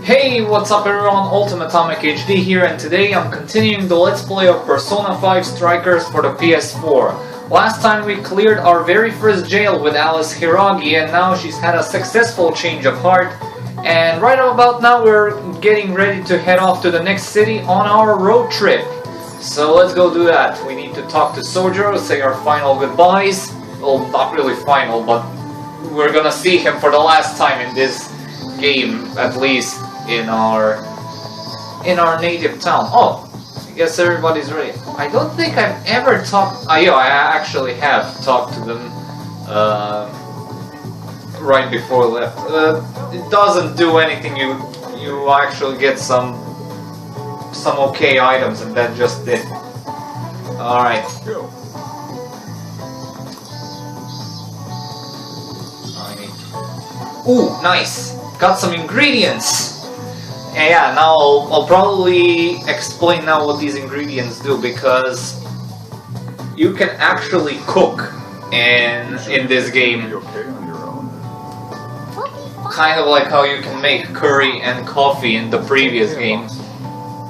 Hey, what's up everyone, Ultimate Atomic HD here, and today I'm continuing the Let's Play of Persona 5 Strikers for the PS4. Last time we cleared our very first jail with Alice Hiragi, and now she's had a successful change of heart. And right about now we're getting ready to head off to the next city on our road trip. So let's go do that. We need to talk to Sojiro, say our final goodbyes. Well, not really final, but we're gonna see him for the last time in this game, at least in our native town. Oh, I guess everybody's ready. I don't think I've ever talked. Yeah, I actually have talked to them right before I left. It doesn't do anything. You actually get some okay items, and that just it. All right. Ooh, nice. Got some ingredients. And yeah, now I'll probably explain now what these ingredients do, because you can actually cook in this game. Kind of like how you can make curry and coffee in the previous game.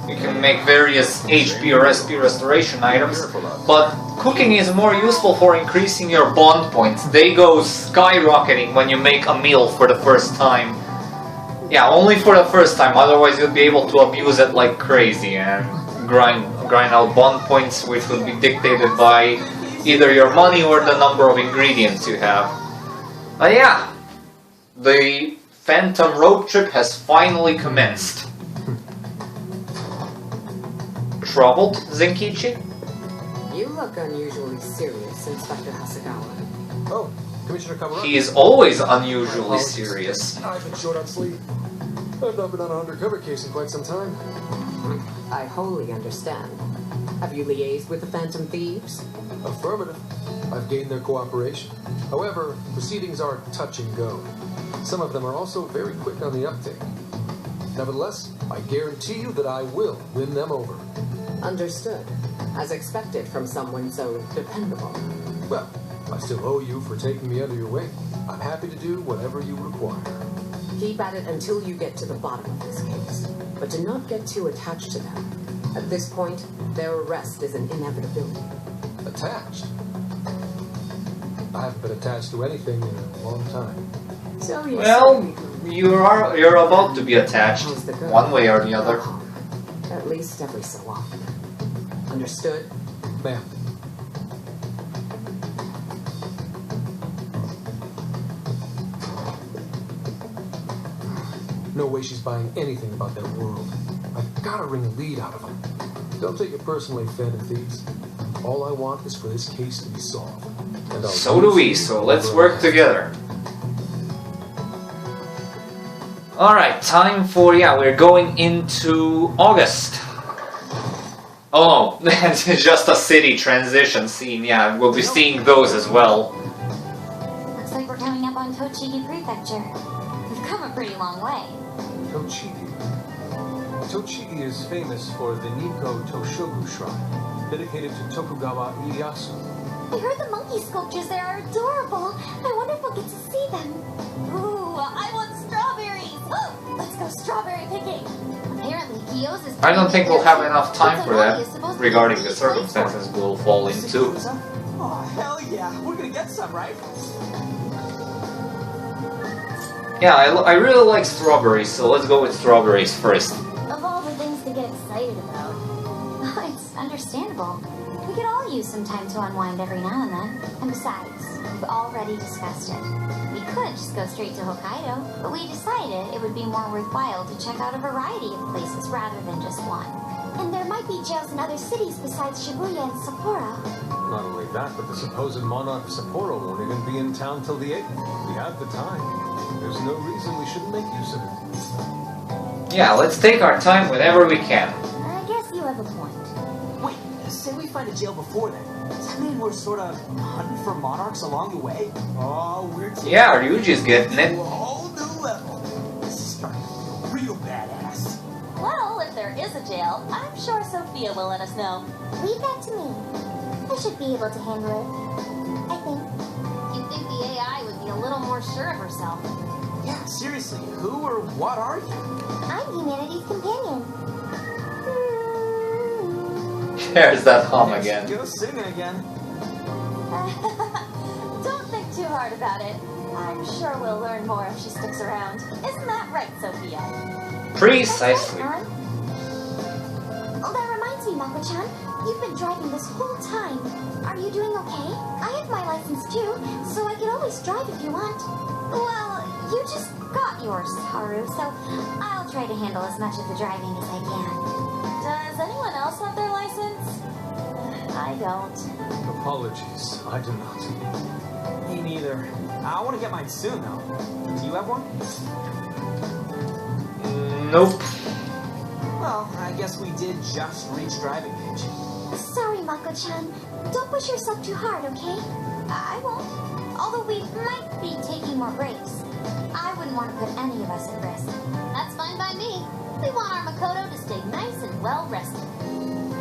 You can make various HP or SP restoration items, but cooking is more useful for increasing your bond points. They go skyrocketing when you make a meal for the first time. Yeah, only for the first time, otherwise you'll be able to abuse it like crazy and grind out bond points, which will be dictated by either your money or the number of ingredients you have. But yeah, the Phantom road trip has finally commenced. Troubled, Zenkichi? You look unusually serious, Inspector Hasegawa. Oh, Commissioner Kaburaki. He is always unusually serious. I've been short on sleep. I've not been on an undercover case in quite some time. I wholly understand. Have you liaised with the Phantom Thieves? Affirmative. I've gained their cooperation. However, proceedings are touch and go. Some of them are also very quick on the uptake. Nevertheless, I guarantee you that I will win them over. Understood. As expected from someone so dependable. Well, I still owe you for taking me under your wing. I'm happy to do whatever you require. Keep at it until you get to the bottom of this case. But do not get too attached to them. At this point, their arrest is an inevitability. Attached? I haven't been attached to anything in a long time. So you Well, you're about to be attached, one way or the other. At least every so often. Understood? Ma'am. No way she's buying anything about that world. I've got to wring a lead out of them. Don't take it personally, Phantom Thieves. All I want is for this case to be solved. And So do we, so let's work together. Alright, time for, yeah, we're going into August. Oh, that's just a city transition scene, yeah, we'll be seeing those as well. Looks like we're coming up on Tochigi Prefecture. We've come a pretty long way. Tochigi. Tochigi is famous for the Nikko Toshogu Shrine, dedicated to Tokugawa Ieyasu. I heard the monkey sculptures there are adorable. I wonder if we'll get to see them. Ooh, I want strawberries. Let's go strawberry picking. Apparently, Kyo's is... I don't think we'll have enough time for that, regarding the circumstances we'll fall into. Oh, hell yeah. We're gonna get some, right? Yeah, I really like strawberries, so let's go with strawberries first. Of all the things to get excited about, it's understandable. We could all use some time to unwind every now and then. And besides, we've already discussed it. We could just go straight to Hokkaido, but we decided it would be more worthwhile to check out a variety of places rather than just one. And there might be jails in other cities besides Shibuya and Sapporo. Not only that, but the supposed Monarch of Sapporo won't even be in town till the 8th. We have the time. There's no reason we shouldn't make use of it. Yeah, let's take our time whenever we can. I guess you have a point. Wait, say we find a jail before then. Does that mean we're sort of hunting for monarchs along the way? Oh, we're... Yeah, Ryuji's getting it. To a whole new level. This is starting to feel real badass. Well, if there is a jail, I'm sure Sophia will let us know. Leave that to me. I should be able to handle it. I think. You'd think the AI would be a little more sure of herself. Yeah, seriously, who or what are you? I'm humanity's companion. There's that hum again. Go singing again. Don't think too hard about it. I'm sure we'll learn more if she sticks around. Isn't that right, Sophia? Precisely. That's right, oh, that reminds me, Mako-chan. You've been driving this whole time. Are you doing okay? I have my license too, so I can always drive if you want. Well, you just got yours, Haru, so I'll try to handle as much of the driving as I can. Does anyone else have their license? I don't. Apologies, I do not. Me neither. I want to get mine soon, though. Do you have one? Nope. Well, I guess we did just reach driving age. Sorry, Mako-chan. Don't push yourself too hard, okay? I won't. Although we might be taking more breaks. I wouldn't want to put any of us at risk. That's fine by me. We want our Makoto to stay nice and well rested.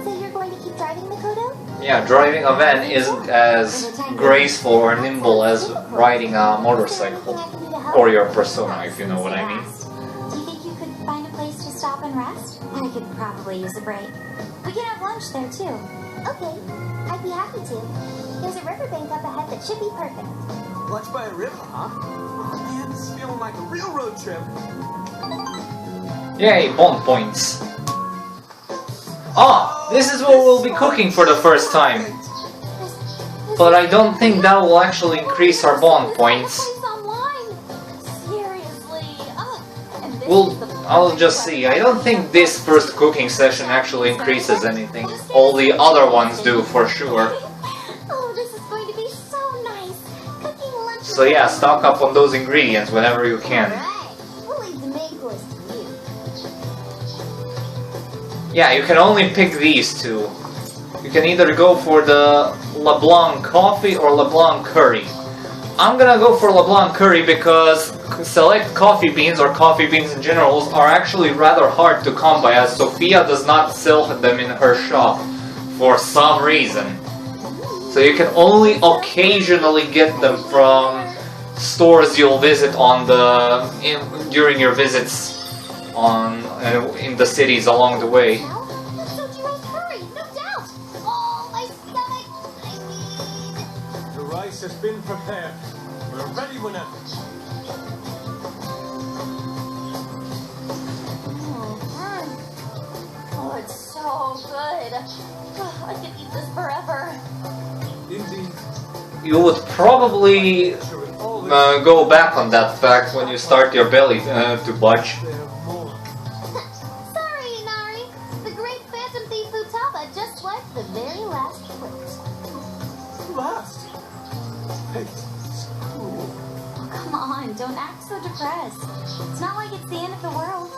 So you're going to keep driving, Makoto? Yeah, driving a van isn't as graceful or nimble as riding a motorcycle. Or your persona, if you know what I mean. Do you think you could find a place to stop and rest? I could probably use a break. We can have lunch there too. Okay, I'd be happy to. There's a riverbank up ahead that should be perfect. Lunch by a river, huh? Oh man, this is feeling like a real road trip. Yay, bond points. Ah, this is what we'll be cooking for the first time. But I don't think that will actually increase our bond points. I'll just see. I don't think this first cooking session actually increases anything. All the other ones do, for sure. Oh, this is going to be so nice. Cooking lunch. So yeah, stock up on those ingredients whenever you can. Alright, we'll leave the main course to you. Yeah, you can only pick these two. You can either go for the LeBlanc coffee or LeBlanc curry. I'm gonna go for LeBlanc curry because select coffee beans or coffee beans in general are actually rather hard to come by, as Sophia does not sell them in her shop for some reason. So you can only occasionally get them from stores you'll visit on during your visits on in the cities along the way. That's Sojiro's curry, no doubt. Oh, my stomach. The rice has been prepared. We're ready whenever. Oh, it's so good. I could eat this forever. Indeed. You would probably go back on that fact when you start your belly to budge. Sorry, Inari. The great Phantom Thief Futaba just swiped the very last plate. Last. Hey, Oh, come on, don't act so depressed. It's not like it's the end of the world.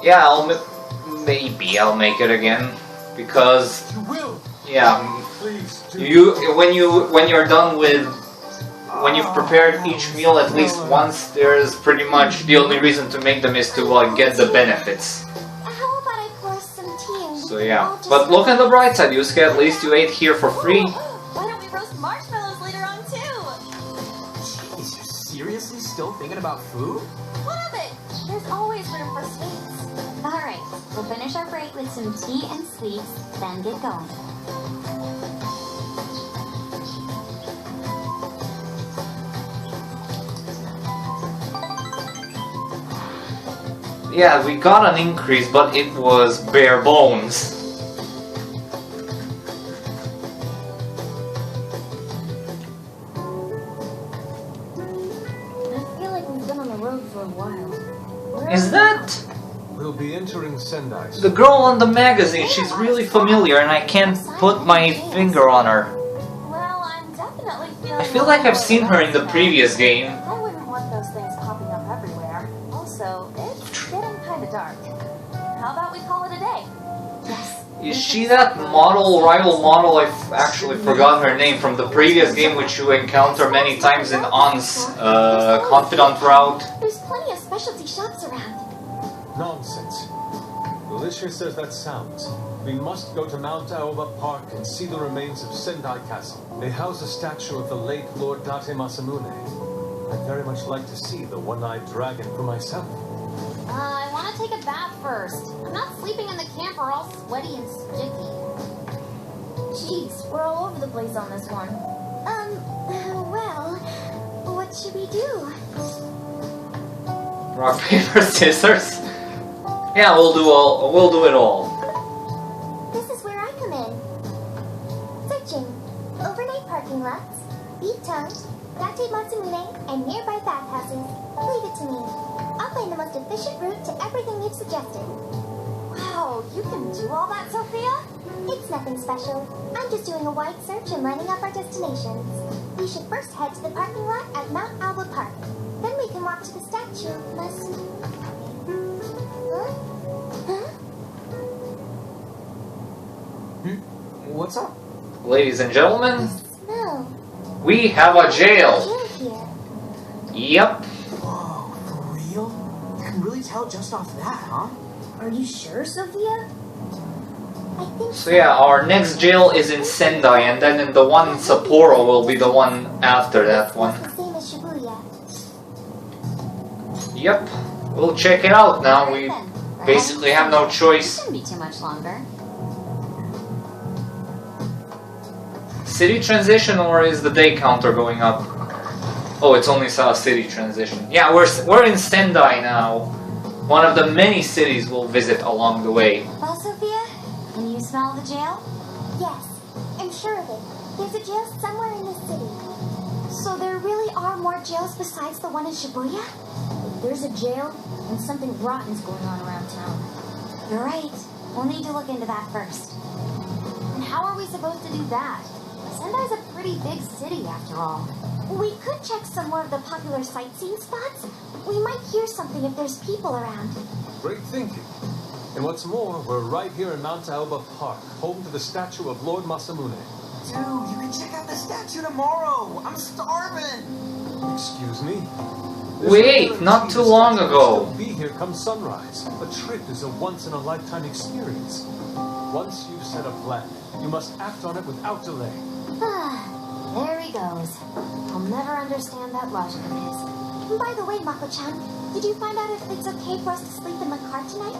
Yeah, maybe I'll make it again because you will. yeah, Please do. when you're done with when you've prepared each meal at least once, there's pretty much the only reason to make them is to get the benefits. How about I pour some tea and So yeah, I'll just but look on the bright side, Yusuke, at least you ate here for free. Why don't we roast marshmallows later on too? Jeez, you're seriously still thinking about food? What of it? There's always room for sweets. Alright, we'll finish our break with some tea and sweets, then get going. Yeah, we got an increase, but it was bare bones. I feel like we've been on the road for a while. Is that We'll be entering Sendai. the girl on the magazine? She's really familiar and I can't put my finger on her. Well, I'm definitely feeling. I feel like I've seen her in the previous game. I wouldn't want those things popping up everywhere. Also, it's getting kind of dark. How about we call it a day? Yes. Is she that rival model? I've actually forgotten her name from the previous game, which you encounter many times in An's confidant route. There's plenty of specialty shops around. Nonsense. Delicious as that sounds, we must go to Mount Aoba Park and see the remains of Sendai Castle. They house a statue of the late Lord Date Masamune. I'd very much like to see the one-eyed dragon for myself. I want to take a bath first. I'm not sleeping in the camper all sweaty and sticky. Jeez, we're all over the place on this one. Well, what should we do? Rock, paper, scissors. Yeah, we'll do it all. This is where I come in. Searching. Overnight parking lots, beat tongues, Date Matsumune, and nearby bathhouses. Leave it to me. I'll find the most efficient route to everything you've suggested. Wow, you can do all that, Sophia? It's nothing special. I'm just doing a wide search and lining up our destinations. We should first head to the parking lot at Mount Alba Park. Then we can walk to the statue. Huh? What's up? Ladies and gentlemen, Smell. we have a jail. Jail here. Yep. Whoa, for real? You can really tell just off that, huh? Are you sure, Sophia? I think So yeah, our next jail is in Sendai, and then in the one in Sapporo will be the one after that one. it's the same as Shibuya. Yep. We'll check it out now. We basically have no choice. Shouldn't be too much longer. City transition, or is the day counter going up? Oh, it's only a city transition. Yeah, we're in Sendai now. One of the many cities we'll visit along the way. Well, Sophia, can you smell the jail? Yes, I'm sure of it. There's a jail somewhere in this city. So there really are more jails besides the one in Shibuya? If there's a jail, then something rotten's going on around town. You're right. We'll need to look into that first. And how are we supposed to do that? Sendai's a pretty big city, after all. We could check some more of the popular sightseeing spots. We might hear something if there's people around. Great thinking. And what's more, we're right here in Mount Alba Park, home to the statue of Lord Masamune. Dude, you can check out the statue tomorrow. I'm starving. Excuse me? Wait, not too long ago. Be here come sunrise. A trip is a once-in-a-lifetime experience. Once you've set a plan, you must act on it without delay. There he goes. I'll never understand that logic of his. By the way, Mako-chan, did you find out if it's okay for us to sleep in the car tonight?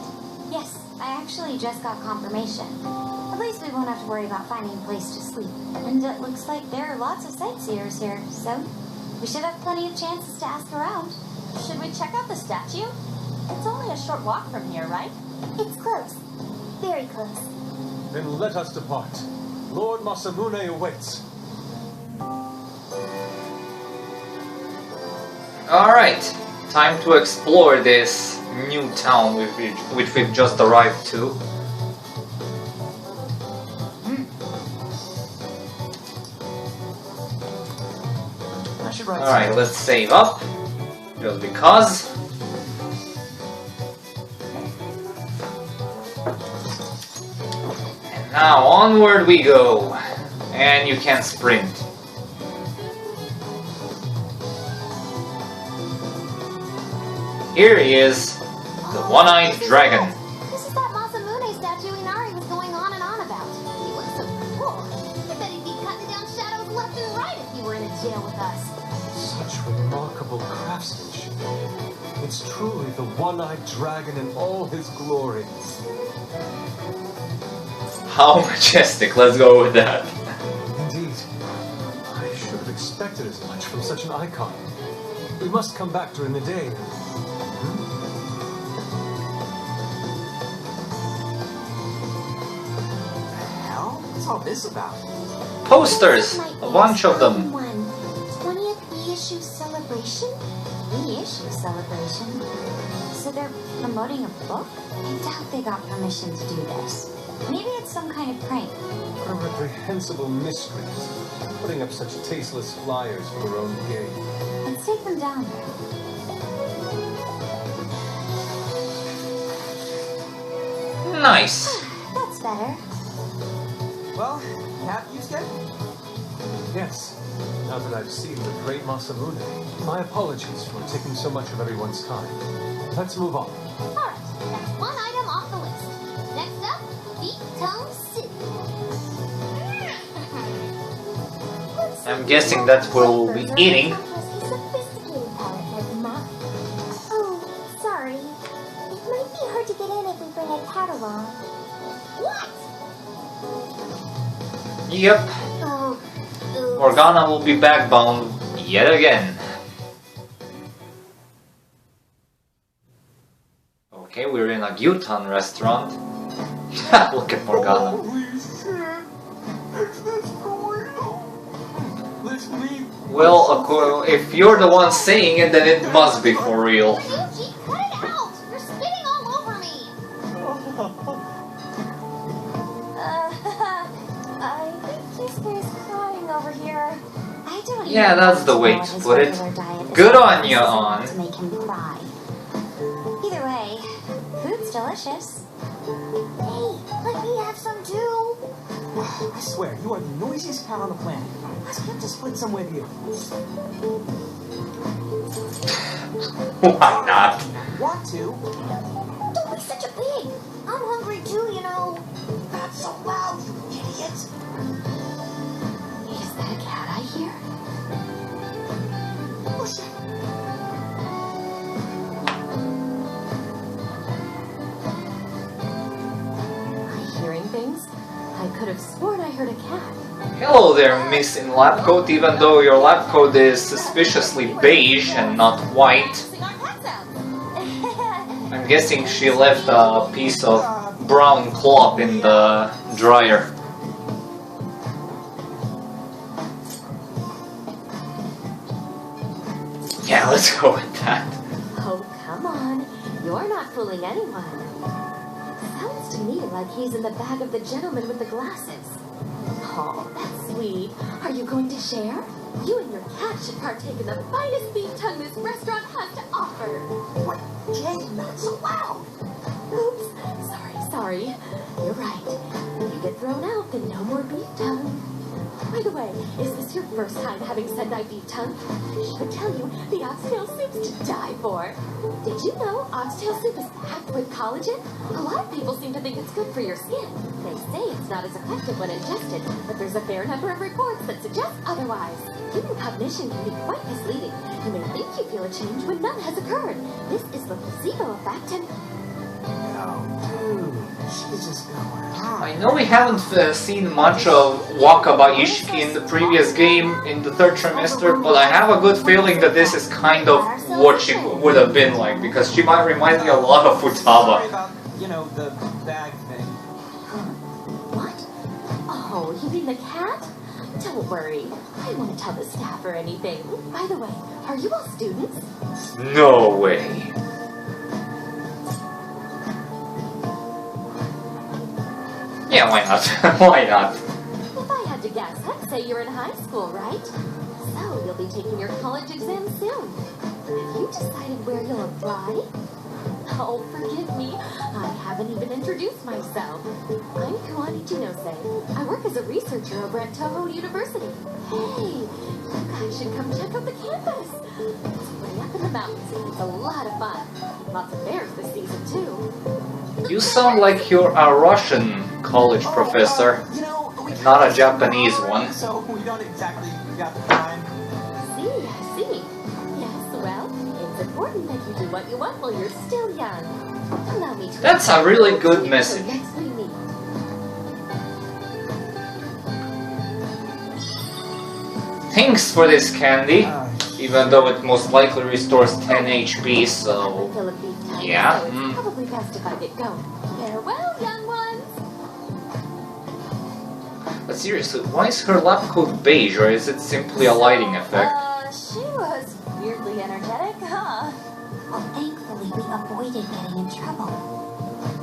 Yes, I actually just got confirmation. At least we won't have to worry about finding a place to sleep. And it looks like there are lots of sightseers here, so we should have plenty of chances to ask around. Should we check out the statue? It's only a short walk from here, right? It's close. Very close. Then let us depart. Lord Masamune awaits. Alright, time to explore this new town which we've just arrived to. I should write Alright, let's save up. Just because. And now onward we go. And you can sprint. Here he is, the one-eyed dragon. This is that Masamune statue Inari was going on and on about. He looks so cool. I bet he'd be cutting down shadows left and right if he were in a jail with us. Such remarkable craftsmanship. It's truly the one-eyed dragon in all his glory. How majestic, let's go with that. Indeed. I should have expected as much from such an icon. We must come back during the day. What's all this about? Posters, a bunch of them. 20th reissue celebration? Reissue celebration? So they're promoting a book? I doubt they got permission to do this. Maybe it's some kind of prank. What a reprehensible mistress, putting up such tasteless flyers for her own gain. Let's take them down. Nice. That's better. Well, happy you said? Yes, now that I've seen the great Masamune, my apologies for taking so much of everyone's time. Let's move on. Alright, that's one item off the list. Next up, Beat Tongue City. I'm guessing that's where we'll be eating. Sophisticated What? Yep, Oh, Morgana will be backbound yet again. Okay, we're in a gyutan restaurant. Look at Morgana. Holy shit! Is this for real? Let's leave. Well, if you're the one saying it, then it must be for real. Ryuji, cut it out! You're spitting all over me! I think Kisuke's crying over here. I don't Yeah, even that's the know way what to his put it. regular diet is Good on like ya, On. to make him cry. Either way, food's delicious. Hey, let me have some too. I swear, you are the noisiest cat on the planet. Let's get to split some with you. Why not? Want to? Don't be such a pig. I'm hungry too, you know. Not so loud, you idiot! Is that a cat I hear? Oh shit! Am I hearing things? I could have sworn I heard a cat. Hello there, Miss in lab coat, even though your lab coat is suspiciously beige and not white. Practicing our cat sounds. I'm guessing she left a piece of brown cloth in the dryer. Yeah, let's go with that. Oh, come on. You're not fooling anyone. Sounds to me like he's in the bag of the gentleman with the glasses. Oh, that's sweet. Are you going to share? You and your cat should partake in the finest beef tongue this restaurant has to offer. What? Jay, not so loud! Oops. Sorry. You're right. If you get thrown out, then no more beef tongue. By the way, is this your first time having Sendai beef tongue? He would tell you the oxtail soup's to die for. Did you know oxtail soup is packed with collagen? A lot of people seem to think it's good for your skin. They say it's not as effective when ingested, but there's a fair number of reports that suggest otherwise. Human cognition can be quite misleading. You may think you feel a change when none has occurred. This is the placebo effect and... Oh, dude, she's just going on. I know we haven't seen much of Wakaba Ishiki in the previous game in the third trimester, but I have a good feeling that this is kind of what she would have been like, because she might remind me a lot of Sorry Futaba. about, the bag thing. What? Oh, you mean the cat? Don't worry. I won't tell the staff or anything. By the way, are you all students? No way. Yeah, why not? Why not? If I had to guess, I'd say you're in high school, right? So you'll be taking your college exam soon. Have you decided where you'll apply? Oh, forgive me. I haven't even introduced myself. I'm Kuani Jinose. I work as a researcher over at Toho University. Hey, you guys should come check out the campus. It's way up in the mountains. It's a lot of fun. Lots of bears this season, too. You sound like you're a Russian college professor, not a Japanese one. So we don't exactly got the time. I see. Yes, well, it's important that you do what you want while you're still young. Allow me to... That's a really good message. Next we meet. Thanks for this candy, even though it most likely restores 10 HP, so... Fill a beef tongue, Yeah, so it's probably best if I get going. Farewell, young ones! But seriously, why is her lab coat beige, or is it simply a lighting effect? She was weirdly energetic, huh? Well, thankfully we avoided getting in trouble.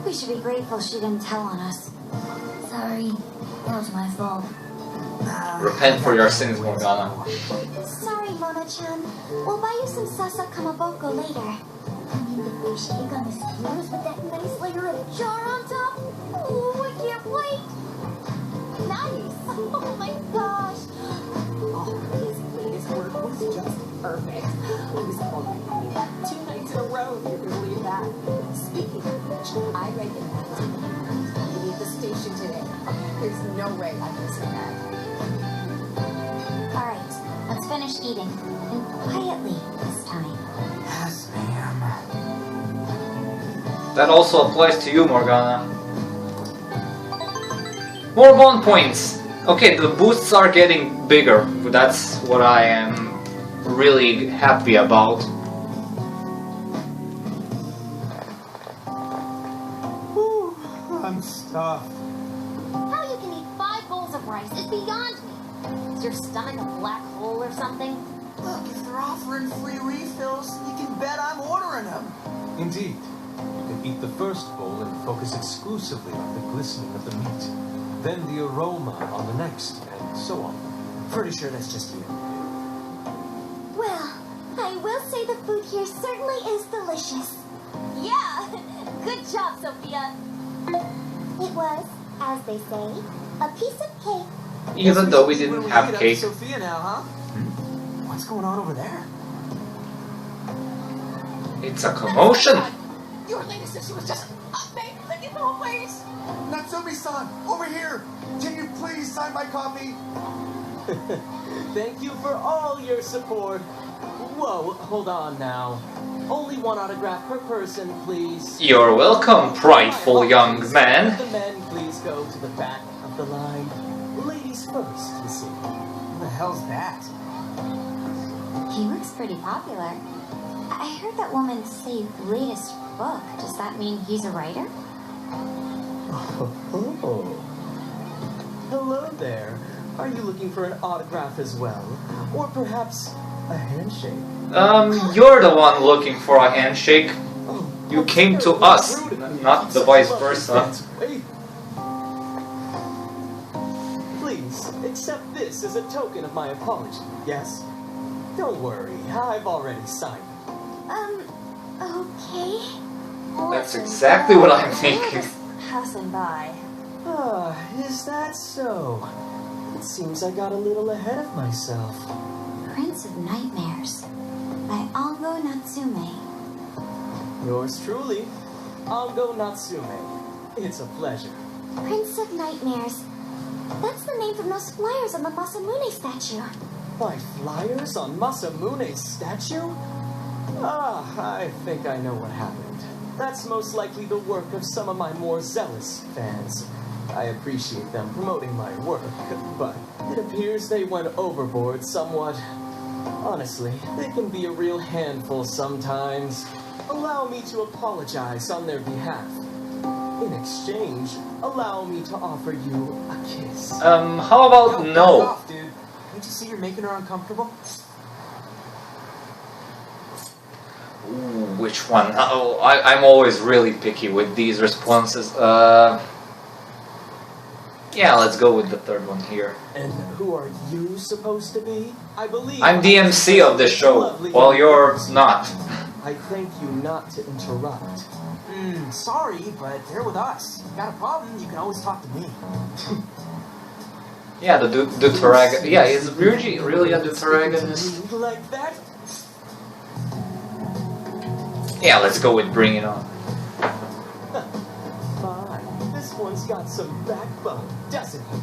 We should be grateful she didn't tell on us. Sorry, that was my fault. Repent for your sins, Morgana. Sorry, Mona-chan. We'll buy you some Sasa Kamaboko later. I mean, the fish cake on the skewers with that nice layer of jar on top. Oh, I can't wait. Nice! Oh my gosh! Oh, his latest work was just perfect. I was already eating 2 nights in a row, if you can believe that. Speaking of which, I read in that to be at the station today. There's no way I'm missing that. Alright, let's finish eating. And quietly this time. Yes, ma'am. That also applies to you, Morgana. More bond points. Okay, the boosts are getting bigger. That's what I am really happy about. Whew, I'm stuffed. How you can eat 5 bowls of rice is beyond me. Is your stomach a black hole or something? Look, if they're offering free refills, you can bet I'm ordering them. Indeed. You can eat the first bowl and focus exclusively on the glistening of the meat. Then the aroma on the next, and so on. Pretty sure that's just you. Well, I will say the food here certainly is delicious. Yeah! Good job, Sophia! It was, as they say, a piece of cake. Even though we didn't have cake. Sophia now, huh? What's going on over there? It's a commotion. Your lady said she was just babe, look at the whole place. Natsumi-san, over here. Can you please sign my copy? Thank you for all your support. Whoa, hold on now. Only one autograph per person, please. You're welcome, prideful young man. The men, please go to the back of the line. Ladies first, you see. Who the hell's that? He looks pretty popular. I heard that woman say latest book. Does that mean he's a writer? Oh. Hello there. Are you looking for an autograph as well? Or perhaps a handshake? You're the one looking for a handshake. Oh, You came to us, not the vice versa. Wait. Please, accept this as a token of my apology, yes? Don't worry, I've already signed it. Okay. That's exactly what I'm thinking. Passing by. Ah, is that so? It seems I got a little ahead of myself. Prince of Nightmares by Ango Natsume. Yours truly, Ango Natsume. It's a pleasure. Prince of Nightmares. That's the name from those flyers on the Masamune statue. My flyers on Masamune's statue? Ah, I think I know what happened. That's most likely the work of some of my more zealous fans. I appreciate them promoting my work, but it appears they went overboard somewhat. Honestly, they can be a real handful sometimes. Allow me to apologize on their behalf. In exchange, allow me to offer you a kiss. How about Yo, no? back off, dude. Can't you see you're making her uncomfortable? Ooh, which one? Oh, I'm always really picky with these responses. Yeah, let's go with the third one here. And who are you supposed to be? I believe I'm the MC of the show, while you're not. I thank you not to interrupt. Sorry, but they're with us. Got a problem, you can always talk to me. Yeah, the Deuteragon. Yeah, is Ryuji really a Deuteragonist? Like that? Yeah, let's go with Bring It On. Fine. This one's got some backbone, doesn't it?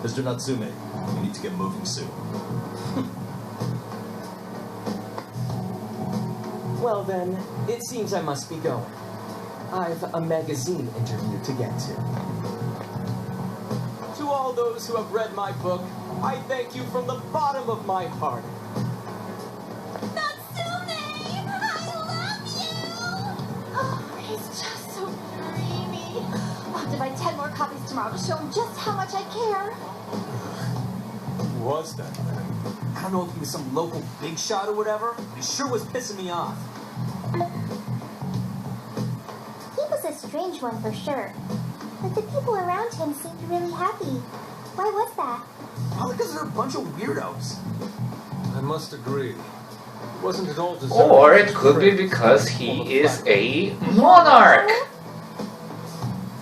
Mr. Natsume, we need to get moving soon. Well then, it seems I must be going. I've a magazine interview to get to. To all those who have read my book, I thank you from the bottom of my heart. Natsume! I love you! Oh, he's just so dreamy. I'll have to buy 10 more copies tomorrow to show him just how much I care. Who was that man? I don't know if he was some local big shot or whatever, but he sure was pissing me off. He was a strange one for sure. But the people around him seemed really happy. Why was that? Probably because they're a bunch of weirdos. I must agree. It wasn't at all deserving. Or it could be because he is a monarch.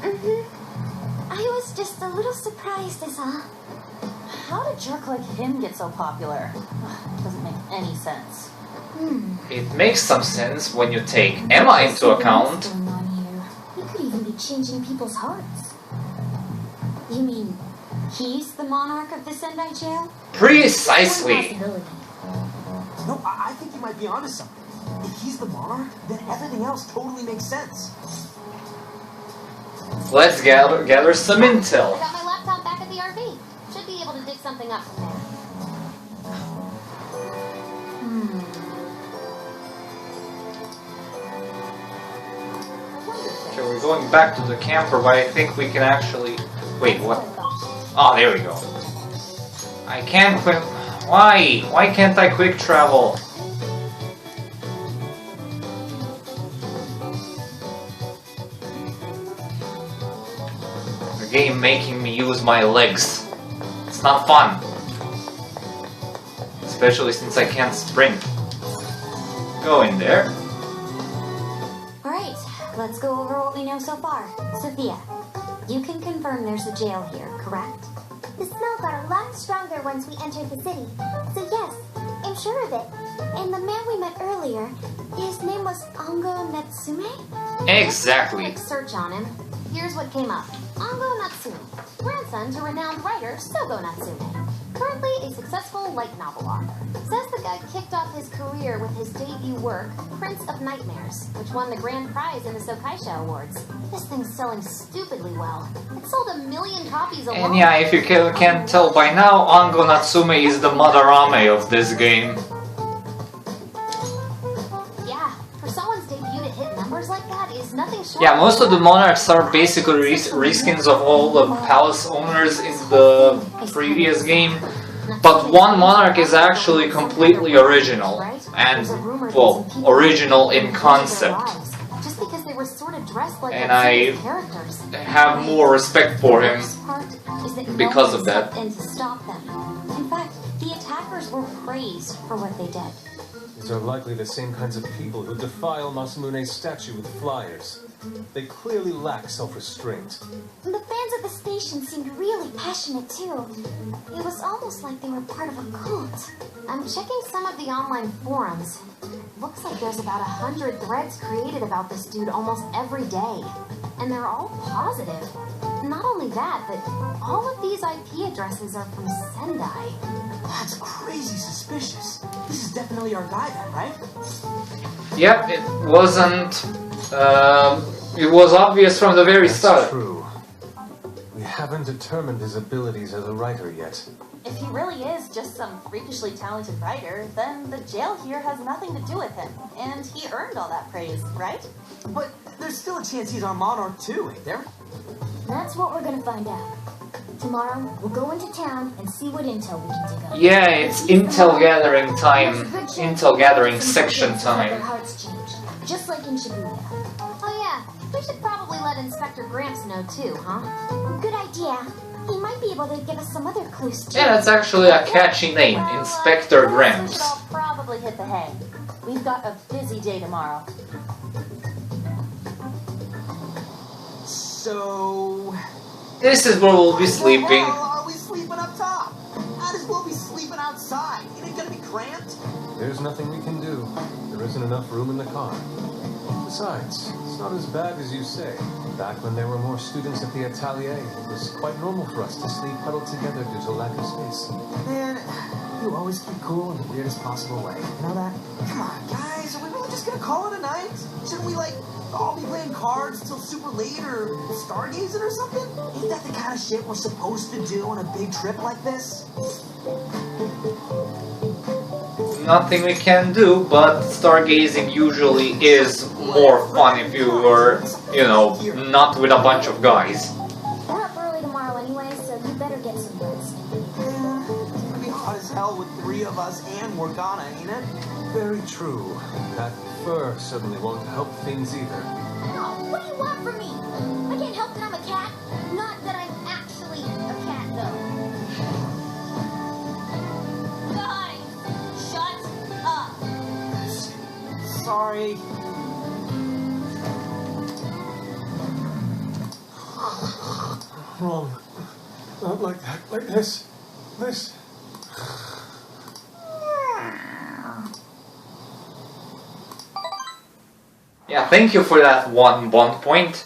I was just a little surprised is all. How did a jerk like him get so popular? Doesn't make any sense. It makes some sense when you take Emma into account. What's going on here? He could even be changing people's hearts. You mean he's the monarch of the Sendai jail? Precisely. One possibility. No, I think you might be onto something. If he's the monarch, then everything else totally makes sense. Let's gather some intel. I got my laptop back at the RV. Should be able to dig something up from there. Okay, we're going back to the camper, but I think we can actually... Wait, what? Oh, there we go. I can't quick... Why? Why can't I quick travel? The game making me use my legs. It's not fun. Especially since I can't sprint. Go in there. Alright, let's go over what we know so far. Sophia, you can confirm there's a jail here, correct? The smell got a lot stronger once we entered the city. So yes, I'm sure of it. And the man we met earlier, his name was Ango Natsume? Exactly. Quick search on him. Here's what came up. Ango Natsume, grandson to renowned writer Sogo Natsume. Currently a successful light novel author. Says the guy kicked off his career with his debut work, Prince of Nightmares, which won the grand prize in the Sokaisha Awards. This thing's selling stupidly well. It sold 1 million copies alone. And yeah, if you can't tell by now, Ango Natsume is the Madarame of this game. Yeah, for someone's debut to hit numbers like that is nothing short. Yeah, most of the Monarchs are basically reskins of all the palace owners in the previous game. But one Monarch is actually completely original. And, well, original in concept. Just because they were sort of dressed like And I have more respect for him because of that. And to stop them. In fact, the attackers were praised for what they did. These are likely the same kinds of people who defile Masamune's statue with flyers. They clearly lack self-restraint. The fans at the station seemed really passionate too. It was almost like they were part of a cult. I'm checking some of the online forums. Looks like there's about 100 threads created about this dude almost every day. And they're all positive. Not only that, but all of these IP addresses are from Sendai. That's crazy suspicious. This is definitely our guy then, right? Yep, it wasn't... it was obvious from the very start. True. We haven't determined his abilities as a writer yet. If he really is just some freakishly talented writer, then the jail here has nothing to do with him. And he earned all that praise, right? But there's still a chance he's on Monarch too, ain't there? That's what we're gonna find out. Tomorrow, we'll go into town and see what intel we can dig up. Yeah, it's intel gathering time. Intel gathering section time. Their hearts change, just like in Shibuya. Oh yeah, we should probably let Inspector Gramps know too, huh? Good idea. He might be able to give us some other clues too. Yeah, that's actually a catchy name, Inspector We Gramps. should all probably hit the hay. We've got a busy day tomorrow. So... This is where we'll be sleeping. Are we sleeping up top? Might as well be sleeping outside. Ain't it gonna be cramped? There's nothing we can do. There isn't enough room in the car. Besides, it's not as bad as you say. Back when there were more students at the atelier, it was quite normal for us to sleep huddled together due to lack of space. Man, you always keep cool in the weirdest possible way. You know that? Come on, guys. Are we really just gonna call it a night? Shouldn't we, like, all be playing cards till super late or stargazing or something? Ain't that the kind of shit we're supposed to do on a big trip like this? Nothing we can do, but stargazing usually is more fun if you were, you know, not with a bunch of guys. We're up early tomorrow anyway, so you better get some rest. Yeah, it's gonna be hot as hell with 3 of us and Morgana, ain't it? Very true. That fur certainly won't help things either. Oh, what do you want from me? I can't help that I'm a cat. Not that I'm actually a cat, though. Guys, shut up. Sorry. Wrong. Not like that. Like this. This. Yeah, thank you for that one bond point.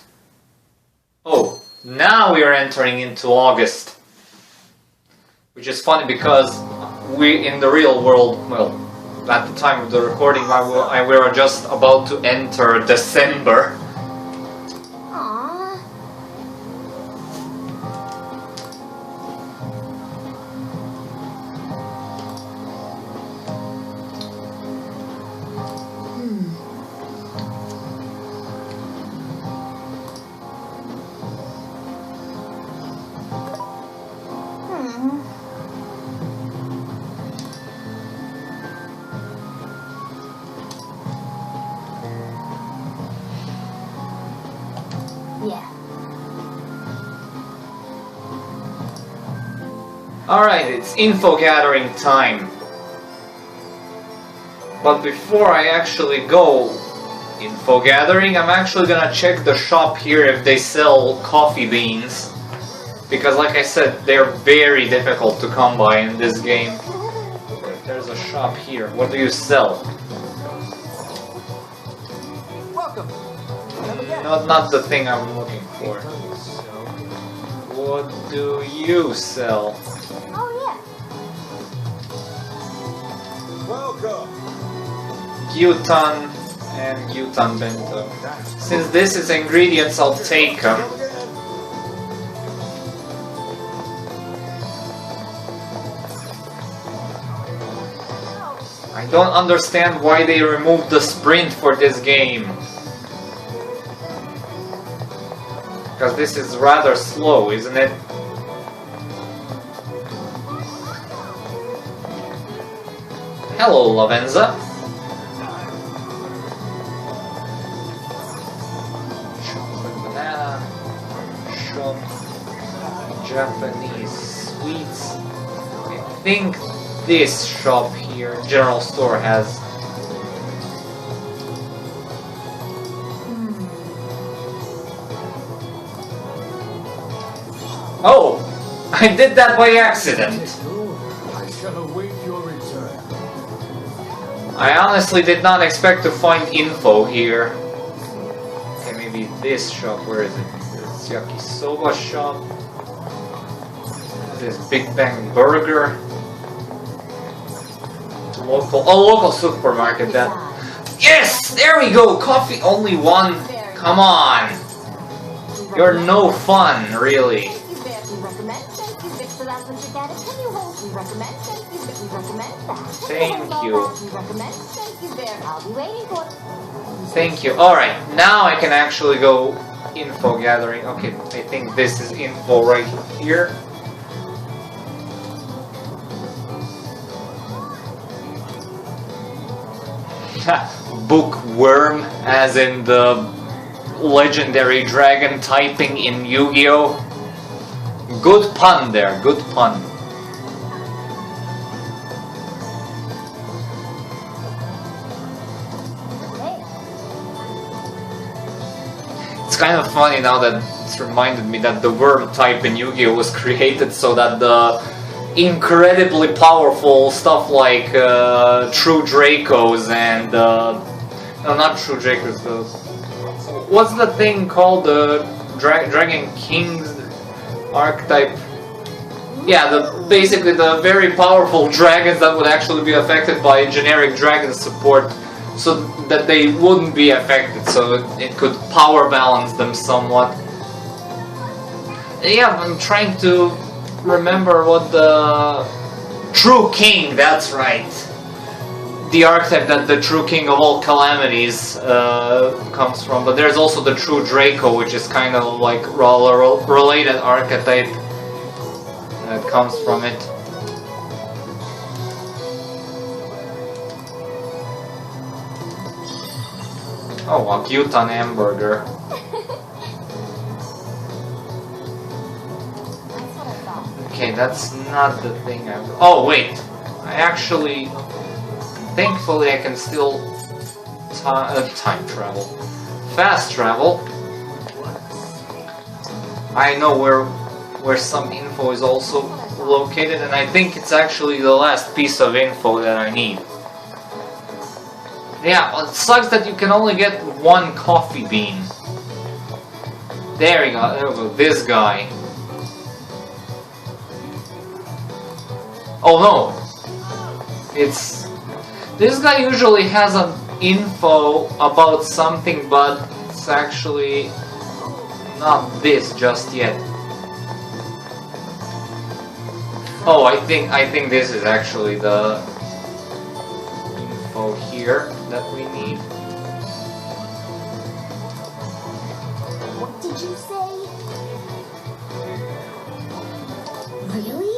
Oh, now we are entering into August. Which is funny because we, in the real world, well, at the time of the recording, we were just about to enter December. Aww. Alright, it's info gathering time. But before I actually go info gathering, I'm actually gonna check the shop here if they sell coffee beans. Because like I said, they're very difficult to come by in this game. There's a shop here. What do you sell? Welcome. Not the thing I'm looking for. What do you sell? Oh, yeah. Welcome. Gyutan and Gyutan bento. Since this is ingredients, I'll take them. I don't understand why they removed the sprint for this game. Because this is rather slow, isn't it? Hello, Lavenza. Chocolate banana, shop, Japanese sweets. I think this shop here, general store, has. Oh! I did that by accident! I shall await your return. I honestly did not expect to find info here. Okay, maybe this shop, where is it? This Yakisoba shop. This Big Bang Burger. Local supermarket then. Yes! There we go! Coffee only one. Come on! You're no fun, really. Thank you. Thank you. Alright, now I can actually go info gathering. Okay, I think this is info right here. Bookworm, as in the legendary dragon typing in Yu-Gi-Oh! Good pun there, good pun. It's kind of funny now that it's reminded me that the worm type in Yu-Gi-Oh! Was created so that the incredibly powerful stuff like True Dracos and no, not True Dracos. What's the thing called, the Dragon King's archetype? Yeah, basically the very powerful dragons that would actually be affected by generic dragon support, so that they wouldn't be affected, so it could power balance them somewhat. Yeah, I'm trying to remember what the True King, that's right. The archetype that the True King of all calamities comes from, but there's also the True Draco, which is kind of like related archetype that comes from it. Oh, a Gyutan hamburger. Okay, that's not the thing I'm... Oh, wait! I actually... Thankfully I can still... time travel. Fast travel. I know where some info is also located, and I think it's actually the last piece of info that I need. Yeah, well, it sucks that you can only get one coffee bean. There you go, there we go, this guy. Oh no! It's... This guy usually has an info about something, but it's actually not this just yet. Oh, I think this is actually the info here that we need. What did you say? Really?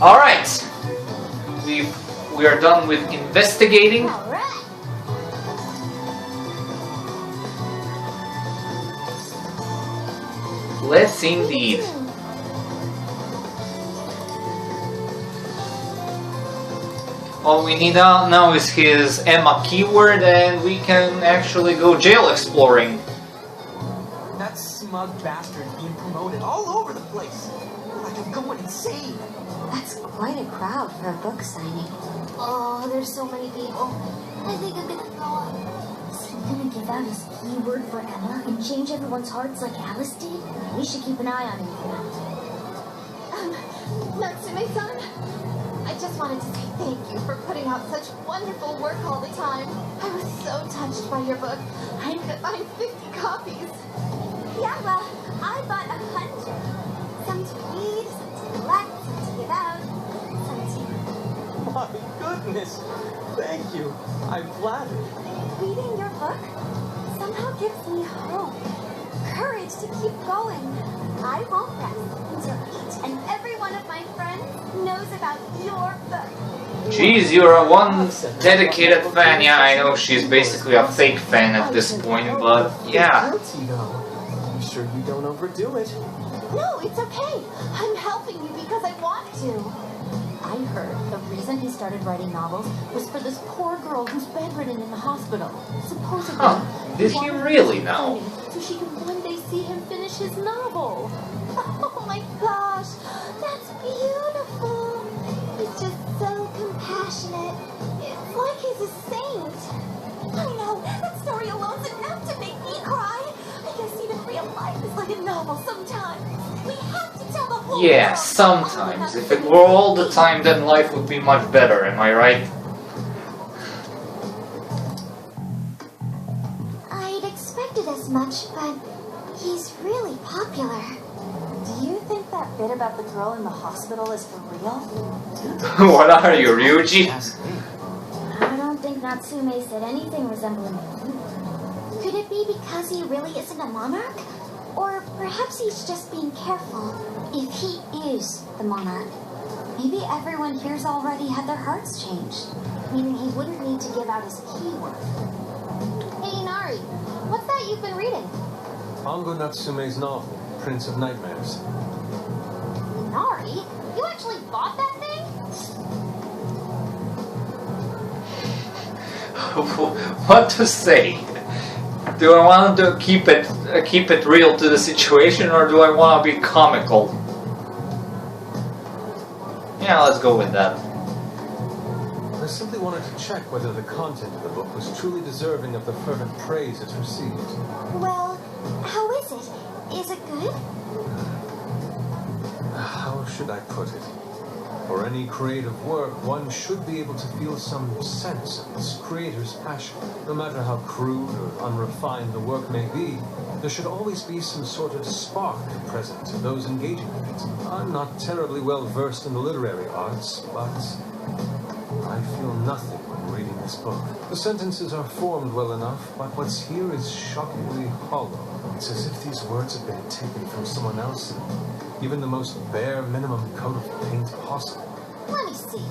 Alright! We are done with investigating. All right. Let's indeed. All we need now is his Emma keyword, and we can actually go jail exploring. That smug bastard's being promoted all over the place. Like I'm going insane. That's quite a crowd for a book signing. Oh, there's so many people. I think I'm gonna throw up. Is he gonna give out his keyword for Emma and change everyone's hearts like Alice did? We should keep an eye on him for that. Natsume-san, I just wanted to say thank you for putting out such wonderful work all the time. I was so touched by your book. I need to find 50 copies. Yeah, well, I bought 100. Some to read, some to collect, some to give out, some to... My goodness! Thank you. I'm flattered. Reading your book somehow gives me hope, courage to keep going. I won't rest until each and every one of my friends knows about your book. Jeez, you're a one dedicated fan. Yeah, I know she's basically a fake fan at this point, but yeah. Guilty, though. I'm sure you don't overdo it. No, it's okay. I'm helping you because I want to. I heard the reason he started writing novels was for this poor girl who's bedridden in the hospital. Supposedly, Huh, did he really now? So she can one day see him finish his novel. Oh my gosh, that's beautiful. He's just so compassionate. It's like he's a saint. I know, that story alone's enough to make me cry. I guess even real life is like a novel sometimes. We have to tell the whole Yeah, world. sometimes. If it were all the time, then life would be much better, am I right? I'd expected as much, but he's really popular. Do you think that bit about the girl in the hospital is for real? What are you, Ryuji? I don't think Natsume said anything resembling it. Could it be because he really isn't a monarch? Or perhaps he's just being careful. If he is the monarch, maybe everyone here's already had their hearts changed. Meaning he wouldn't need to give out his keyword. Hey, Nari, what's that you've been reading? Ango Natsume's novel, Prince of Nightmares. Nari? You actually bought that thing? What to say? Do I want to keep it real to the situation, or do I want to be comical? Yeah, let's go with that. I simply wanted to check whether the content of the book was truly deserving of the fervent praise it's received. Well, how is it? Is it good? How should I put it? For any creative work, one should be able to feel some sense of its creator's passion. No matter how crude or unrefined the work may be, there should always be some sort of spark present to those engaging with it. I'm not terribly well versed in the literary arts, but I feel nothing when reading this book. The sentences are formed well enough, but what's here is shockingly hollow. It's as if these words have been taken from someone else and even the most bare minimum coat of paint possible. Let me see.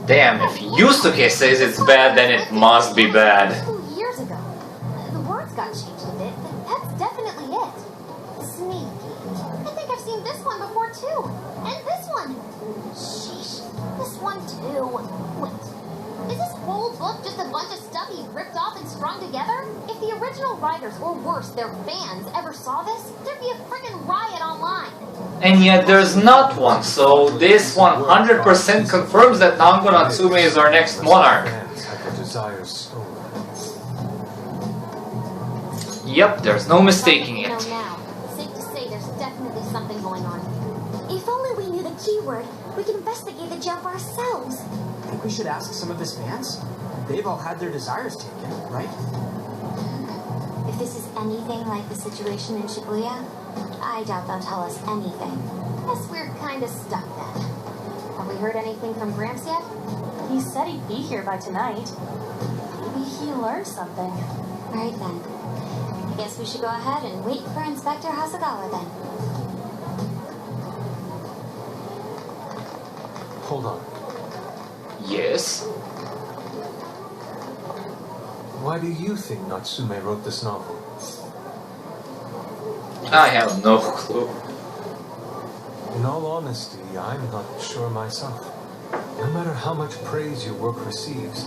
Damn, if Yusuke says it's bad, then it must be bad. 2 years ago. The words got changed a bit, but that's definitely it. Sneaky. I think I've seen this one before too. And this one. Sheesh. This one too. Wait. Is this whole book just a bunch of stuff he's ripped off and strung together? If the original writers, or worse, their fans, ever saw this, there'd be a friggin' riot online. And yet there's not one, so this 100% confirms that Ango Natsume is our next monarch. Fans have their desires stolen. Yep, there's no mistaking No, it. now. Safe to say there's definitely something going on here. If only we knew the keyword, we could investigate the jump ourselves. I think we should ask some of his fans. They've all had their desires taken, right? If this is anything like the situation in Shibuya, I doubt they'll tell us anything. Guess we're kinda stuck then. Have we heard anything from Gramps yet? He said he'd be here by tonight. Maybe he learned something. Right then. I guess we should go ahead and wait for Inspector Hasagawa then. Hold on. Yes? Why do you think Natsume wrote this novel? I have no clue. In all honesty, I'm not sure myself. No matter how much praise your work receives,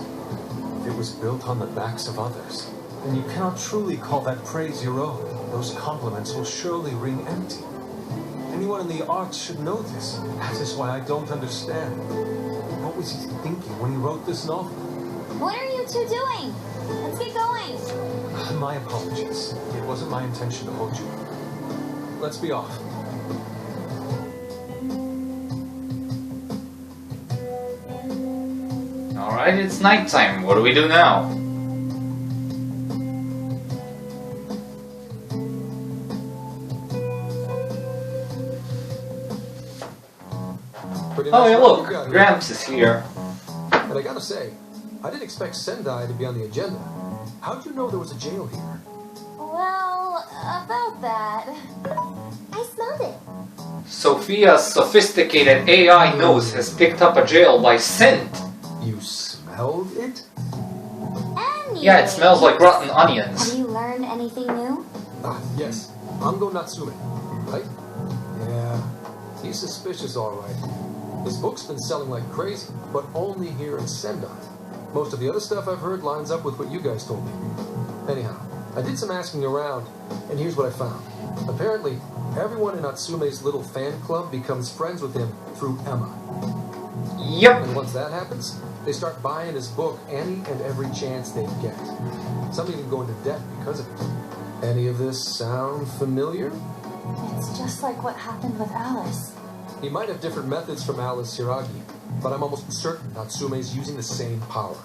if it was built on the backs of others, then you cannot truly call that praise your own. Those compliments will surely ring empty. Anyone in the arts should know this. That is why I don't understand. What was he thinking when he wrote this novel? What are you two doing? Let's get going. My apologies. It wasn't my intention to hold you. Let's be off. Alright, it's nighttime. What do we do now? Oh, hey, look, Gramps is here. And I gotta say, I didn't expect Sendai to be on the agenda. How'd you know there was a jail here? Well, about that. I smelled it. Sophia's sophisticated AI nose has picked up a jail by scent. You smelled it? Yeah, it smells like rotten Have onions. you learned anything new? Yes. Ango Natsume, right? Yeah, he's suspicious, all right. His book's been selling like crazy, but only here in Sendai. Most of the other stuff I've heard lines up with what you guys told me. Anyhow, I did some asking around, and here's what I found. Apparently, everyone in Natsume's little fan club becomes friends with him through Emma. Yep. And once that happens, they start buying his book any and every chance they get. Some even go into debt because of it. Any of this sound familiar? It's just like what happened with Alice. He might have different methods from Alice Hiragi, but I'm almost certain Natsume's using the same power.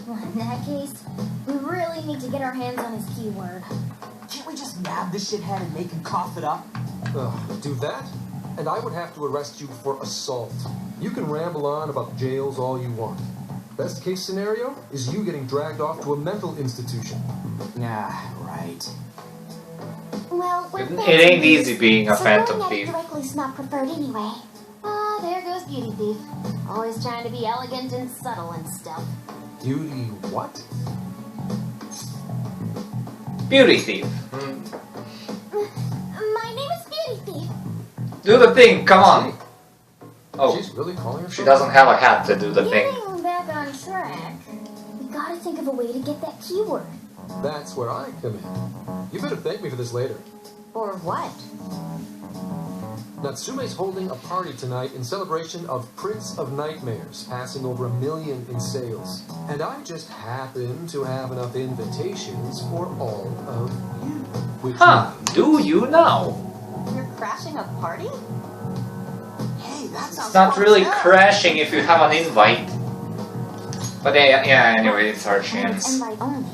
Well, in that case, we really need to get our hands on his keyword. Can't we just nab the shithead and make him cough it up? Do that? And I would have to arrest you for assault. You can ramble on about jails all you want. Best case scenario is you getting dragged off to a mental institution. Ah, right. Well, we're It ain't easy being a so phantom going at it thief. directly's not preferred anyway. Ah, there goes Beauty Thief. Always trying to be elegant and subtle and stuff. Beauty what? Beauty thief. My name is Beauty Thief. Do the thing, come on. Oh, She's really calling herself? she doesn't have a hat to do the thing. Getting back on track. We gotta think of a way to get that keyword. That's where I come in. You better thank me for this later. Or what? Natsume's holding a party tonight in celebration of Prince of Nightmares, passing over 1 million in sales. And I just happen to have enough invitations for all of you. Which Huh, do you now? You're crashing a party? Hey, that sounds It's not fun really as hell. crashing if you have an invite. But yeah, anyway, it's our And it's chance. invite only.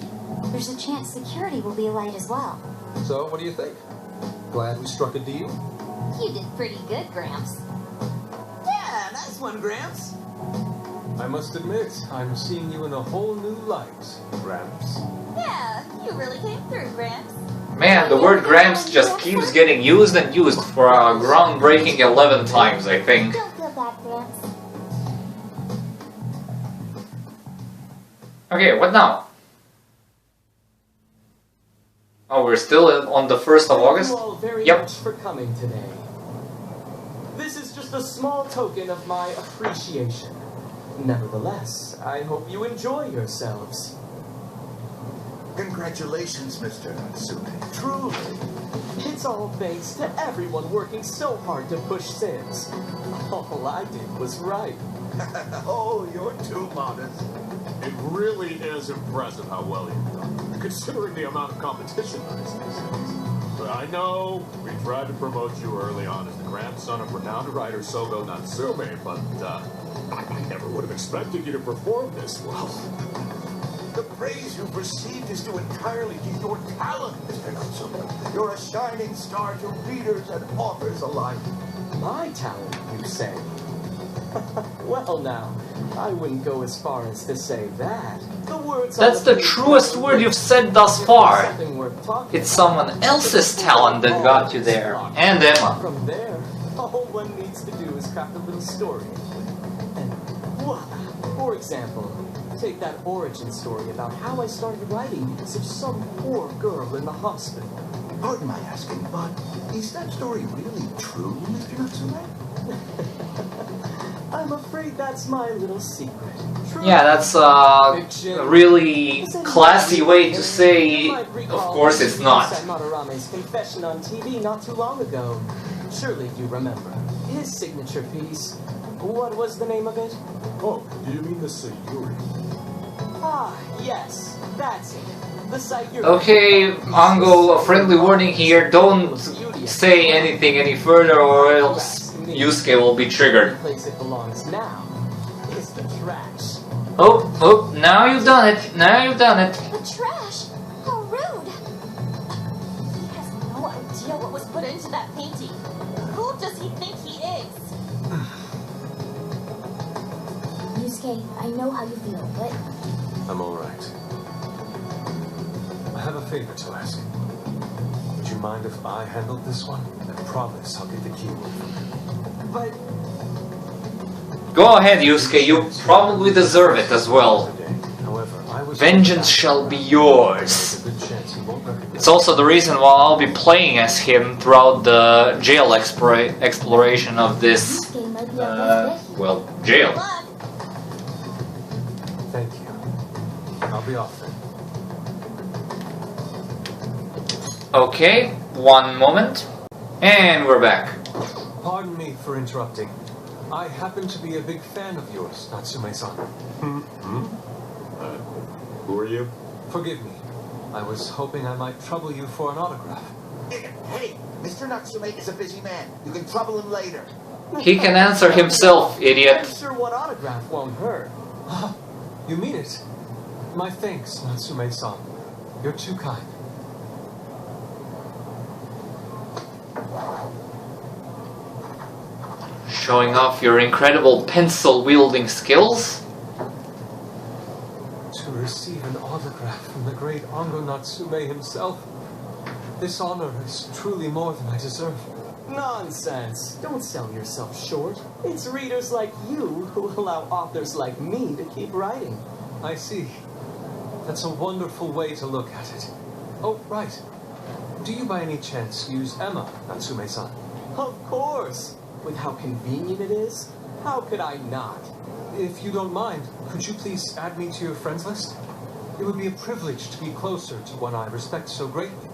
There's a chance security will be light as well. So, what do you think? Glad we struck a deal? You did pretty good, Gramps. Yeah, nice one, Gramps. I must admit, I'm seeing you in a whole new light, Gramps. Yeah, you really came through, Gramps. Man, the word Gramps just keeps getting used and used for a groundbreaking 11 times, I think. Don't feel bad, Gramps. Okay, what now? Oh, we're still on the 1st of August? Thank you all very Yep. much for coming today. This is just a small token of my appreciation. Nevertheless, I hope you enjoy yourselves. Congratulations, Mr. Natsume. Truly. It's all thanks to everyone working so hard to push sins. All I did was write. Oh, you're too modest. It really is impressive how well you've done, considering the amount of competition there is these days. But I know we tried to promote you early on as the grandson of renowned writer Sogo Natsume, but I never would have expected you to perform this well. The praise you've received is due entirely to your talent, Mr. Natsume. You're a shining star to readers and authors alike. My talent, you say? Well now, I wouldn't go as far as to say that. The words That's the truest word you've said thus far. Something worth talking It's someone else's talent that got you there. And Emma. From there, all one needs to do is craft a little story. And voila! For example, Take that origin story about how I started writing because of some poor girl in the hospital. Pardon my asking, but is that story really true, Mr. Natsume? I'm afraid that's my little secret. Yeah, that's a really classy way to say, of course it's not. Madarame's confession on TV not too long ago. Surely you remember. His signature piece. What was the name of it? Oh, do you mean the Sayuri? Ah, yes, that's it. The Sayuri. Okay, Ango, a friendly warning here, don't say anything any further or else Yusuke will be triggered. The place it belongs now is the trash. Oh, now you've done it, now you've done it. The trash? How rude! He has no idea what was put into that painting. Who does he think he is? Yusuke, I know how you feel, but I'm alright. I have a favor to ask. Would you mind if I handled this one? I promise I'll get the keyword from you. But Go ahead, Yusuke, you probably deserve it as well. However, I was Vengeance shall be yours. There's a good chance he won't recognize It's also the reason why I'll be playing as him throughout the jail exploration of this, Yusuke might be up his bit. well, jail. Thank you. I'll be off then. Okay, one moment. And we're back. Pardon me for interrupting. I happen to be a big fan of yours, Natsume-san. Who are you? Forgive me. I was hoping I might trouble you for an autograph. Hey, Mr. Natsume is a busy man. You can trouble him later. He can answer himself, I'm idiot. sure one autograph won't hurt. You mean it? My thanks, Natsume-san. You're too kind. Showing off your incredible pencil-wielding skills? To receive an autograph from the great Ango Natsume himself. This honor is truly more than I deserve. Nonsense. Don't sell yourself short. It's readers like you who allow authors like me to keep writing. I see. That's a wonderful way to look at it. Oh, right. Do you by any chance use Emma, Natsume-san? Of course. With how convenient it is, how could I not? If you don't mind, could you please add me to your friends list? It would be a privilege to be closer to one I respect so greatly.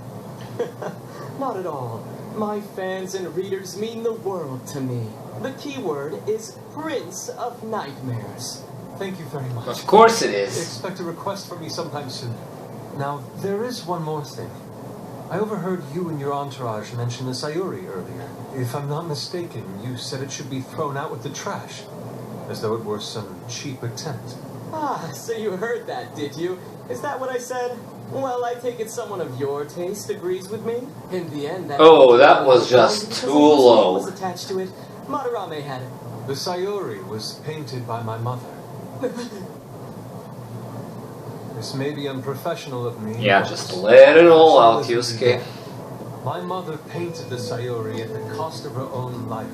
Not at all. My fans and readers mean the world to me. The keyword is Prince of Nightmares. Thank you very much. Of course it is. Expect a request from me sometime soon. Now, there is one more thing. I overheard you and your entourage mention the Sayuri earlier. If I'm not mistaken, you said it should be thrown out with the trash, as though it were some cheap attempt. Ah, so you heard that, did you? Is that what I said? Well, I take it someone of your taste agrees with me. In the end, that was just too low. Was attached to it. Madarame had it. The Sayuri was painted by my mother. This may be unprofessional of me. Yeah, just let it all out, Yusuke. My mother painted the Sayuri at the cost of her own life.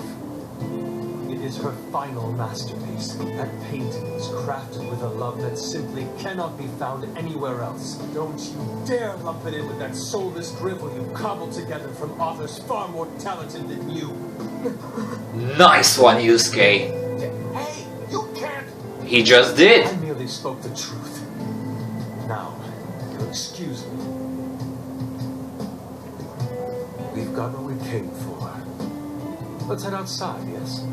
It is her final masterpiece. That painting is crafted with a love that simply cannot be found anywhere else. Don't you dare lump it in with that soulless drivel you cobbled together from authors far more talented than you. Nice one, Yusuke. Hey, you can't. He just did. I merely spoke the truth. Now, you'll excuse me. We've got what we came for. Let's head outside, yes?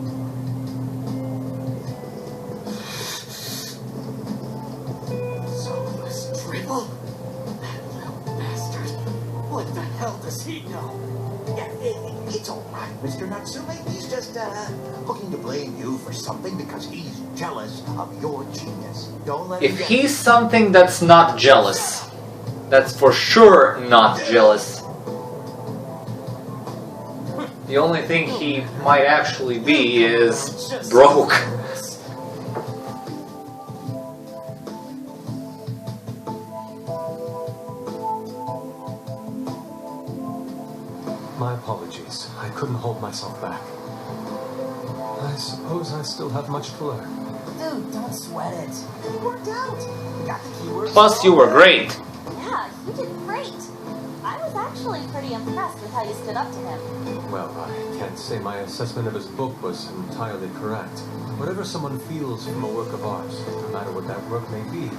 Soulless drivel? That little bastard. What the hell does he know? Yeah, it's all right, Mr. Natsume. He's just looking to blame you for something because he's jealous of your genius. Don't let him If get he's something that's not jealous, that's for sure not jealous. The only thing he might actually be is broke. My apologies. I couldn't hold myself back. I suppose I still have much to learn. Dude, don't sweat it. It worked out. We got the keywords. Plus, you were great. Yeah, you did great. I was actually pretty impressed with how you stood up to him. Well, I can't say my assessment of his book was entirely correct. Whatever someone feels from a work of art, no matter what that work may be,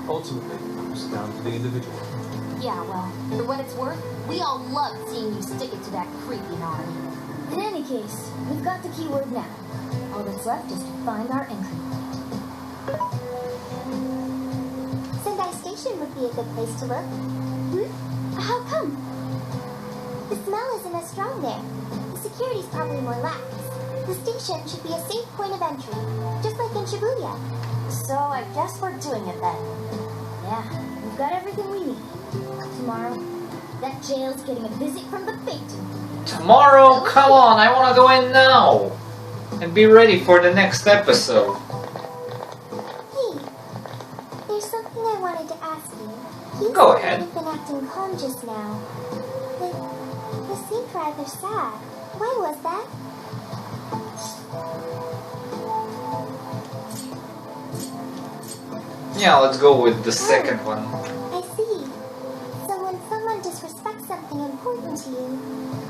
ultimately comes down to the individual. Yeah, well, for what it's worth, we all loved seeing you stick it to that creepy Nari. In any case, we've got the keyword now. All that's left is to find our entry point. Sendai Station would be a good place to look. How come? The smell isn't as strong there. The security's probably more lax. The station should be a safe point of entry, just like in Shibuya. So I guess we're doing it then. Yeah, we've got everything we need. Tomorrow, that jail's getting a visit from the Phaeton. Tomorrow? Come on, I want to go in now. And be ready for the next episode. Hey, there's something I wanted to ask you. You Go said ahead. You've been acting calm just now. But you seemed rather sad. Why was that? Yeah, let's go with the second one. I see. So when someone disrespects something important to you,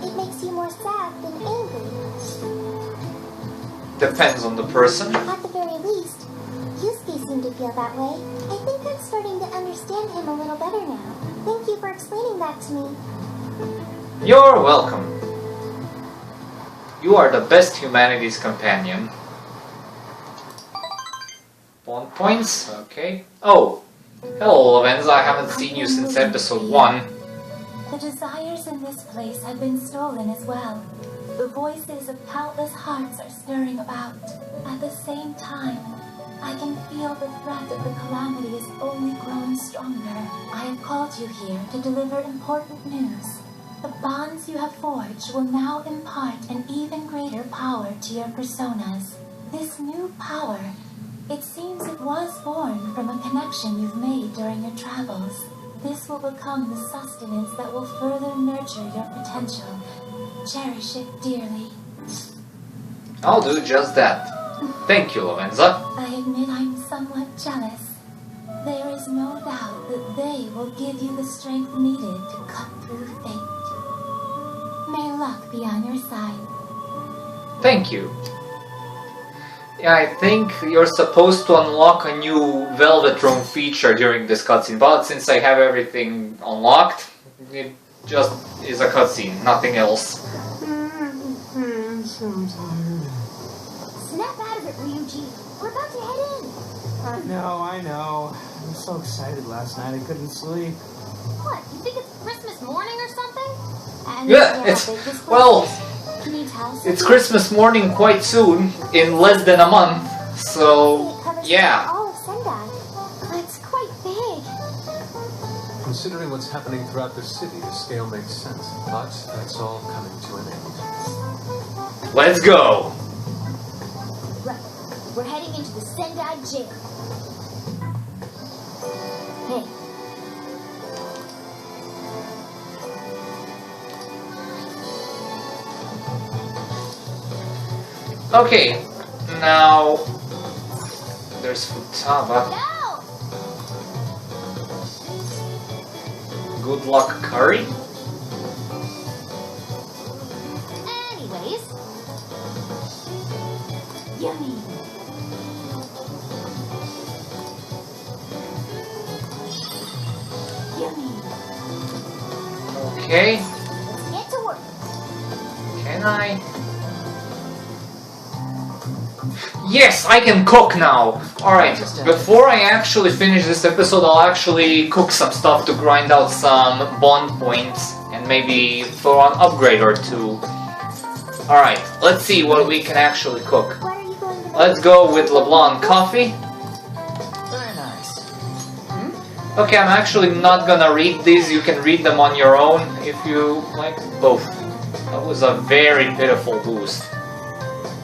it makes you more sad than angry. Depends on the person. At the very least, Yusuke seemed to feel that way. I think I'm starting to understand him a little better now. Thank you for explaining that to me. You're welcome. You are the best humanities companion. Bond points, okay. Oh, hello Lovenza, I haven't seen you since episode 1. The desires in this place have been stolen as well. The voices of countless hearts are stirring about. At the same time, I can feel the threat of the calamity is only growing stronger. I have called you here to deliver important news. The bonds you have forged will now impart an even greater power to your personas. This new power, it seems it was born from a connection you've made during your travels. This will become the sustenance that will further nurture your potential. Cherish it dearly. I'll do just that. Thank you, Lovenza. I admit I'm somewhat jealous. There is no doubt that they will give you the strength needed to cut through fate. May luck be on your side. Thank you. Yeah, I think you're supposed to unlock a new Velvet Room feature during this cutscene, but since I have everything unlocked, it just is a cutscene, nothing else. Snap out of it, Ryuji. We're about to head in. I know. I was so excited last night I couldn't sleep. What, you think it's Christmas morning or something? And Yeah, it's, well, Can you tell us? it's Christmas morning quite soon, in less than a month, so yeah. All of Sendai. That's quite big. Considering what's happening throughout the city, the scale makes sense. But that's all coming to an end. Let's go! Right. We're heading into the Sendai jail. Hey. Okay, now there's Futaba. No! Good luck, Curry. Anyways, Yummy. Yummy. Okay, Let's get to work. can I? Yes, I can cook now! Alright, before I actually finish this episode, I'll actually cook some stuff to grind out some bond points and maybe throw an upgrade or two. Alright, let's see what we can actually cook. What are you going to Let's go with LeBlanc coffee. Very nice. Okay, I'm actually not gonna read these, you can read them on your own if you like. Both. That was a very pitiful boost.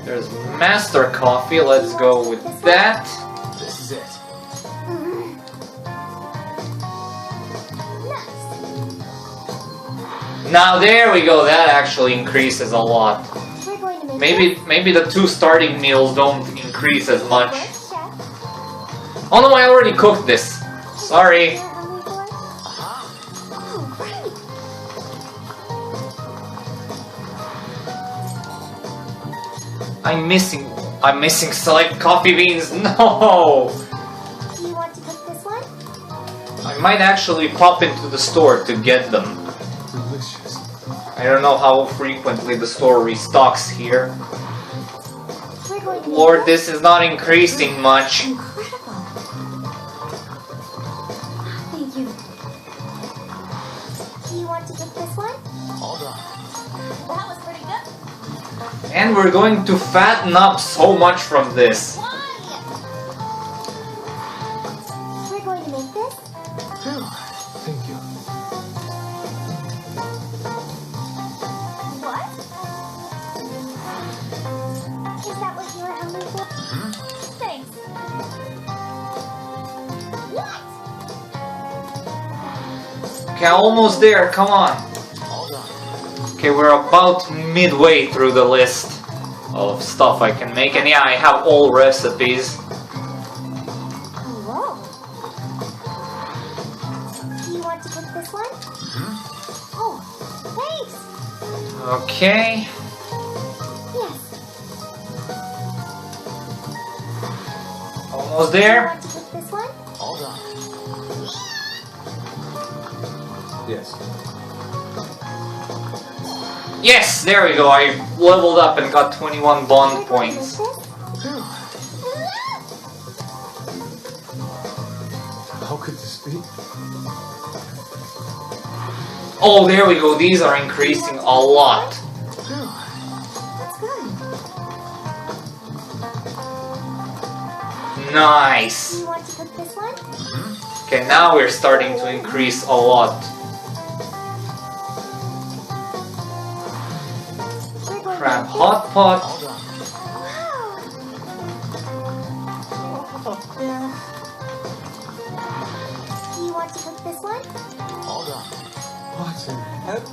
There's Master Coffee, let's go with that. This is it. Now there we go, that actually increases a lot. We're going to make Maybe the two starting meals don't increase as much. First, Oh no, I already cooked this. Sorry. I'm missing select coffee beans. No. Do you want to cook this one? I might actually pop into the store to get them. Delicious. I don't know how frequently the store restocks here. We're going to Lord, this is not increasing much. Incredible. Thank you. Do you want to cook this one? All done. That was pretty good. And we're going to fatten up so much from this. We're going to make this? Phew. Thank you. What? Is that what you were hungry for? Thanks. What? Okay, almost there, come on. All done. Okay, we're about midway through the list of stuff I can make. And yeah, I have all recipes. Whoa. Do you want to cook this one? Oh, thanks. Okay. Yes. Almost Do you there. want to cook this one? All done. Yes. Yes, there we go. I leveled up and got 21 bond We're going to points. make this? How could this be? Oh, there we go. These are increasing a lot. That's good. Nice. Do you want to cook this one? Okay, now we're starting to increase a lot. We're going Crab to make hot pot. All done. Wow. Do you want to cook this one? All done. What's in heaven?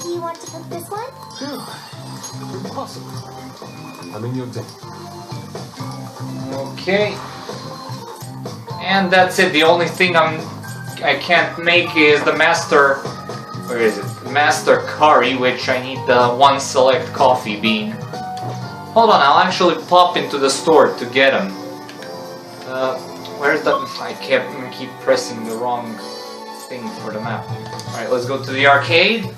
Do you want to cook this one? Phew. Impossible. I'm in your debt. Okay. And that's it. The only thing I can't make is the master. Where is it? Master curry, which I need the one select coffee bean. Hold on, I'll actually pop into the store to get them. Where's the? I keep pressing the wrong thing for the map. All right, let's go to the arcade.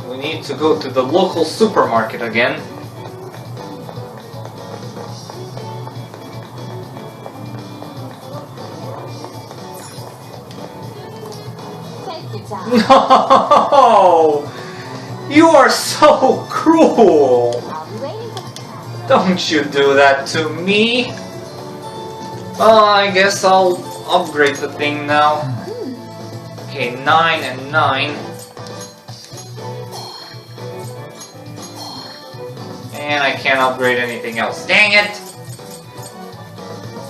We need to go to the local supermarket again. Take your time. No! You are so cruel! I'll be waiting for Don't you do that to me! Well, I guess I'll upgrade the thing now. Okay, 9 and 9. And I can't upgrade anything else. Dang it!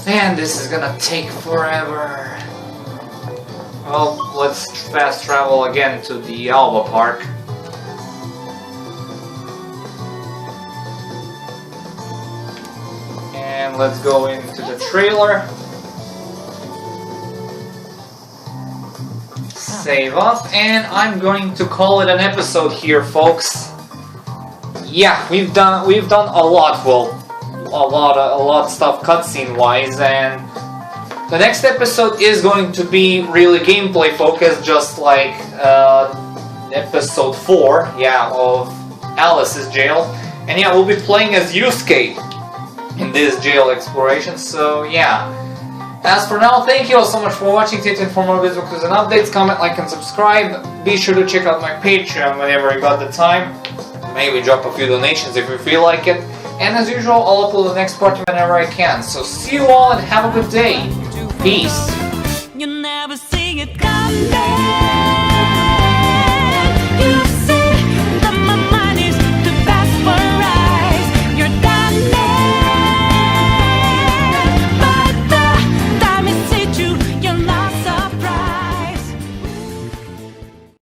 And this is gonna take forever. Well, let's fast travel again to the Alba Park. And let's go into the trailer. Save up, and I'm going to call it an episode here, folks. Yeah, we've done a lot. Well, a lot of stuff cutscene wise, and the next episode is going to be really gameplay focused, just like episode 4, yeah, of Alice's Jail. And yeah, we'll be playing as Yusuke in this jail exploration. So yeah. As for now, thank you all so much for watching. Stay tuned for more videos and updates. Comment, like, and subscribe. Be sure to check out my Patreon whenever you got the time. Maybe drop a few donations if you feel like it. And as usual, I'll upload the next part whenever I can. So see you all and have a good day. Peace.